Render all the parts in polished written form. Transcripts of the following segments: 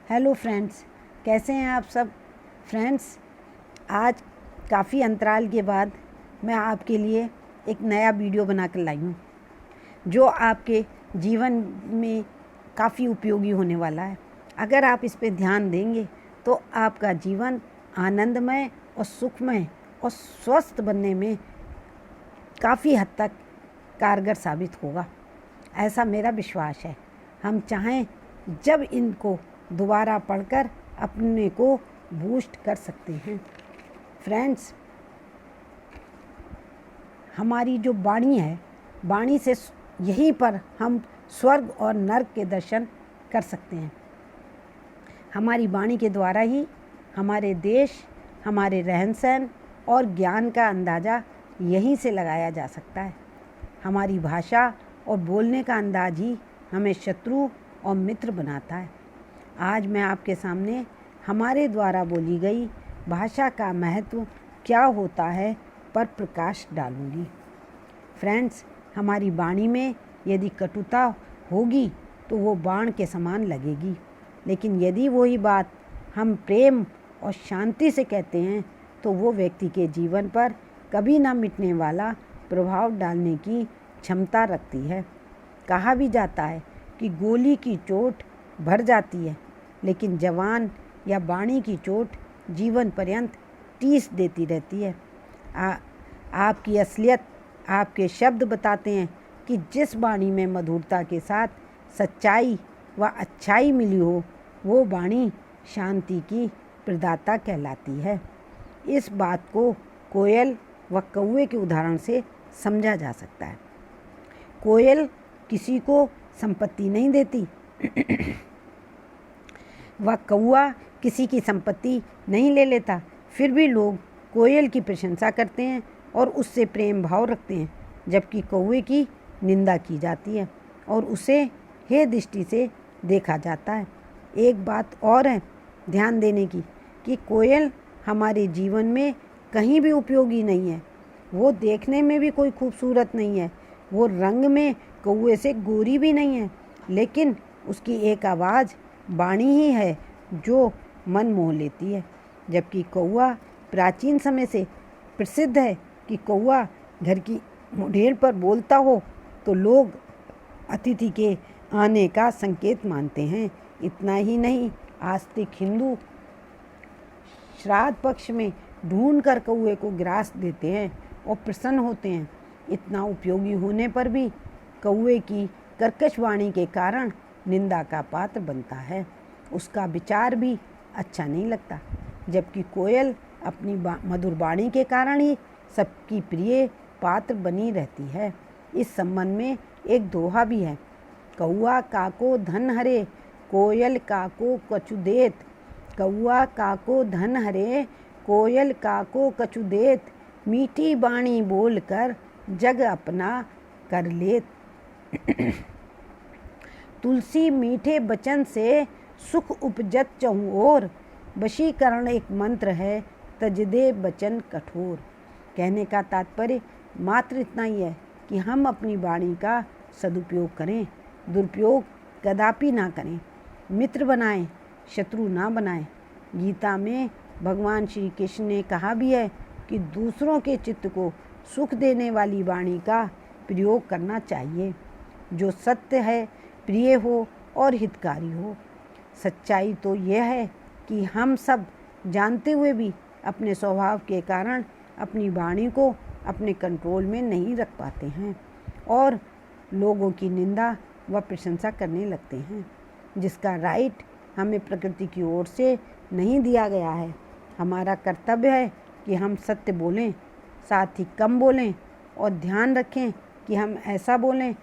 Hello friends, कैसे हैं आप सब। फ्रेंड्स, आज काफ़ी अंतराल के बाद मैं आपके लिए एक नया वीडियो बनाकर लाई हूँ जो आपके जीवन में काफ़ी उपयोगी होने वाला है। अगर आप इस पे ध्यान देंगे तो आपका जीवन आनंदमय और सुखमय और स्वस्थ बनने में काफ़ी हद तक कारगर साबित होगा, ऐसा मेरा विश्वास है। हम चाहें जब इनको दोबारा पढ़कर अपने को बूस्ट कर सकते हैं। फ्रेंड्स, हमारी जो वाणी है, वाणी से यहीं पर हम स्वर्ग और नर्क के दर्शन कर सकते हैं। हमारी वाणी के द्वारा ही हमारे देश, हमारे रहन सहन और ज्ञान का अंदाज़ा यहीं से लगाया जा सकता है। हमारी भाषा और बोलने का अंदाज ही हमें शत्रु और मित्र बनाता है। आज मैं आपके सामने हमारे द्वारा बोली गई भाषा का महत्व क्या होता है पर प्रकाश डालूंगी। फ्रेंड्स, हमारी वाणी में यदि कटुता होगी तो वो बाण के समान लगेगी, लेकिन यदि वही बात हम प्रेम और शांति से कहते हैं तो वो व्यक्ति के जीवन पर कभी ना मिटने वाला प्रभाव डालने की क्षमता रखती है। कहा भी जाता है कि गोली की चोट भर जाती है, लेकिन जवान या वाणी की चोट जीवन पर्यंत टीस देती रहती है। आपकी असलियत आपके शब्द बताते हैं कि जिस वाणी में मधुरता के साथ सच्चाई व अच्छाई मिली हो, वो वाणी शांति की प्रदाता कहलाती है। इस बात को कोयल व कौवे के उदाहरण से समझा जा सकता है। कोयल किसी को संपत्ति नहीं देती वह कौवा किसी की संपत्ति नहीं ले लेता, फिर भी लोग कोयल की प्रशंसा करते हैं और उससे प्रेम भाव रखते हैं, जबकि कौवे की निंदा की जाती है और उसे हे दृष्टि से देखा जाता है। एक बात और है ध्यान देने की कि कोयल हमारे जीवन में कहीं भी उपयोगी नहीं है। वो देखने में भी कोई खूबसूरत नहीं है, वो रंग में कौवे से गोरी भी नहीं है, लेकिन उसकी एक आवाज़ वाणी ही है जो मन मोह लेती है। जबकि कौवा प्राचीन समय से प्रसिद्ध है कि कौवा घर की मुढेर पर बोलता हो तो लोग अतिथि के आने का संकेत मानते हैं। इतना ही नहीं, आस्तिक हिंदू श्राद्ध पक्ष में ढूंढ कर कौवे को ग्रास देते हैं और प्रसन्न होते हैं। इतना उपयोगी होने पर भी कौवे की कर्कश वाणी के कारण निंदा का पात्र बनता है। उसका विचार भी अच्छा नहीं लगता, जबकि कोयल अपनी मधुर वाणी के कारण ही सबकी प्रिय पात्र बनी रहती है। इस संबंध में एक दोहा भी है, कौआ काको धन हरे कोयल काको कछु देत। कौआ काको धन हरे कोयल काको कछु देत, मीठी बाणी बोल कर जग अपना कर लेत। तुलसी मीठे बचन से सुख उपजत चहुँ ओर, वशीकरण एक मंत्र है तजदे बचन कठोर। कहने का तात्पर्य मात्र इतना ही है कि हम अपनी वाणी का सदुपयोग करें, दुरुपयोग कदापि ना करें। मित्र बनाएं, शत्रु ना बनाएं। गीता में भगवान श्री कृष्ण ने कहा भी है कि दूसरों के चित्त को सुख देने वाली वाणी का प्रयोग करना चाहिए, जो सत्य है, प्रिय हो और हितकारी हो। सच्चाई तो यह है कि हम सब जानते हुए भी अपने स्वभाव के कारण अपनी वाणी को अपने कंट्रोल में नहीं रख पाते हैं और लोगों की निंदा व प्रशंसा करने लगते हैं, जिसका राइट हमें प्रकृति की ओर से नहीं दिया गया है। हमारा कर्तव्य है कि हम सत्य बोलें, साथ ही कम बोलें और ध्यान रखें कि हम ऐसा बोलें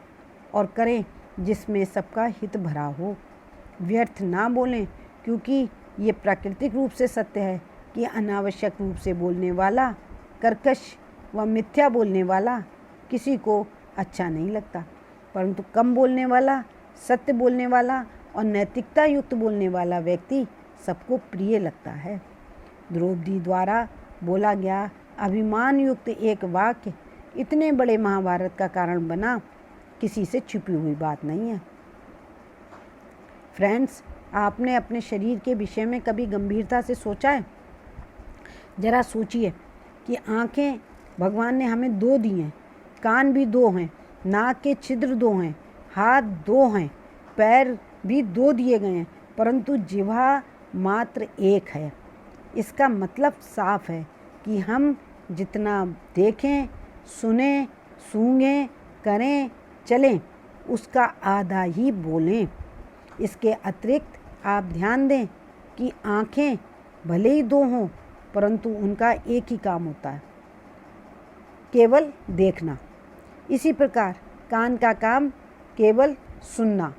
और करें जिसमें सबका हित भरा हो। व्यर्थ ना बोलें, क्योंकि ये प्राकृतिक रूप से सत्य है कि अनावश्यक रूप से बोलने वाला, कर्कश व मिथ्या बोलने वाला किसी को अच्छा नहीं लगता, परंतु कम बोलने वाला, सत्य बोलने वाला और नैतिकता युक्त बोलने वाला व्यक्ति सबको प्रिय लगता है। द्रौपदी द्वारा बोला गया अभिमान युक्त एक वाक्य इतने बड़े महाभारत का कारण बना, किसी से छिपी हुई बात नहीं है। फ्रेंड्स, आपने अपने शरीर के विषय में कभी गंभीरता से सोचा है? जरा सोचिए कि आँखें भगवान ने हमें 2 दी हैं, कान भी 2 हैं, नाक के छिद्र 2 हैं, हाथ 2 हैं, पैर भी 2 दिए गए हैं, परंतु जिह्वा मात्र 1 है। इसका मतलब साफ है कि हम जितना देखें, सुने, सूंघें, करें, चलें, उसका आधा ही बोलें। इसके अतिरिक्त आप ध्यान दें कि आँखें भले ही 2 हों, परंतु उनका एक ही काम होता है, केवल देखना। इसी प्रकार कान का काम केवल सुनना,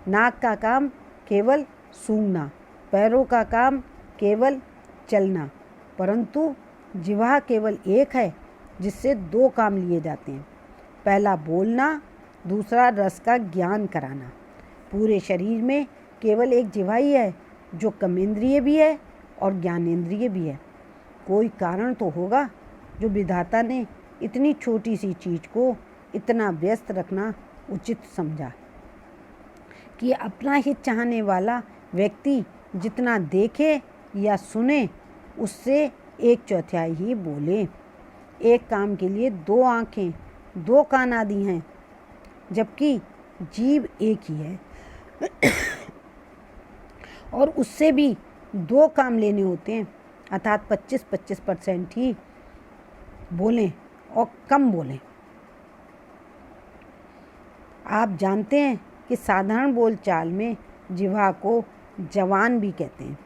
नाक का काम केवल सूंघना, पैरों का काम केवल चलना, परंतु जिह्वा केवल 1 है जिससे 2 काम लिए जाते हैं। पहला बोलना, दूसरा रस का ज्ञान कराना। पूरे शरीर में केवल एक जिह्वा ही है जो कर्मेंद्रिय भी है और ज्ञानेंद्रिय भी है। कोई कारण तो होगा जो विधाता ने इतनी छोटी सी चीज़ को इतना व्यस्त रखना उचित समझा कि अपना ही चाहने वाला व्यक्ति जितना देखे या सुने उससे 1/4 ही बोले। एक काम के लिए 2 आँखें, 2 कान आदि हैं, जबकि जीव एक ही है और उससे भी 2 काम लेने होते हैं, अर्थात 25-25% ही बोलें और कम बोलें। आप जानते हैं कि साधारण बोलचाल में जिह्वा को जवान भी कहते हैं,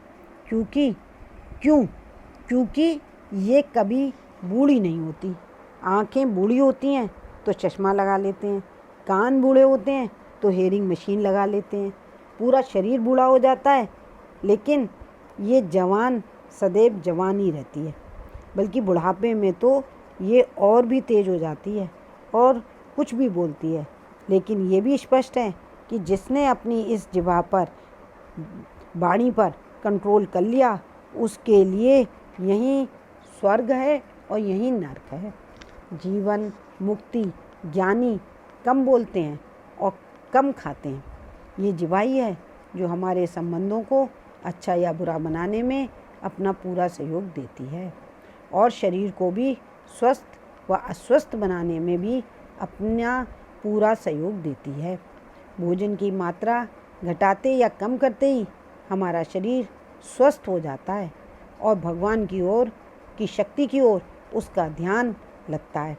क्योंकि ये कभी बूढ़ी नहीं होती। आँखें बूढ़ी होती हैं तो चश्मा लगा लेते हैं, कान बूढ़े होते हैं तो हेयरिंग मशीन लगा लेते हैं, पूरा शरीर बूढ़ा हो जाता है, लेकिन ये जवान सदैव जवान ही रहती है, बल्कि बुढ़ापे में तो ये और भी तेज हो जाती है और कुछ भी बोलती है। लेकिन ये भी स्पष्ट है कि जिसने अपनी इस जिह्वा पर, वाणी पर कंट्रोल कर लिया, उसके लिए यही स्वर्ग है और यही नरक है। जीवन मुक्ति ज्ञानी कम बोलते हैं और कम खाते हैं। ये जिह्वा ही है जो हमारे संबंधों को अच्छा या बुरा बनाने में अपना पूरा सहयोग देती है और शरीर को भी स्वस्थ व अस्वस्थ बनाने में भी अपना पूरा सहयोग देती है। भोजन की मात्रा घटाते या कम करते ही हमारा शरीर स्वस्थ हो जाता है और भगवान की ओर की शक्ति की ओर उसका ध्यान लगता है।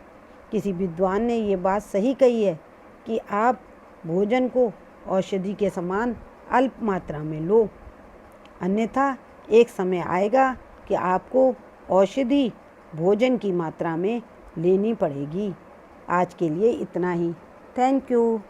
किसी विद्वान ने ये बात सही कही है कि आप भोजन को औषधि के समान अल्प मात्रा में लो, अन्यथा एक समय आएगा कि आपको औषधि भोजन की मात्रा में लेनी पड़ेगी। आज के लिए इतना ही। Thank you.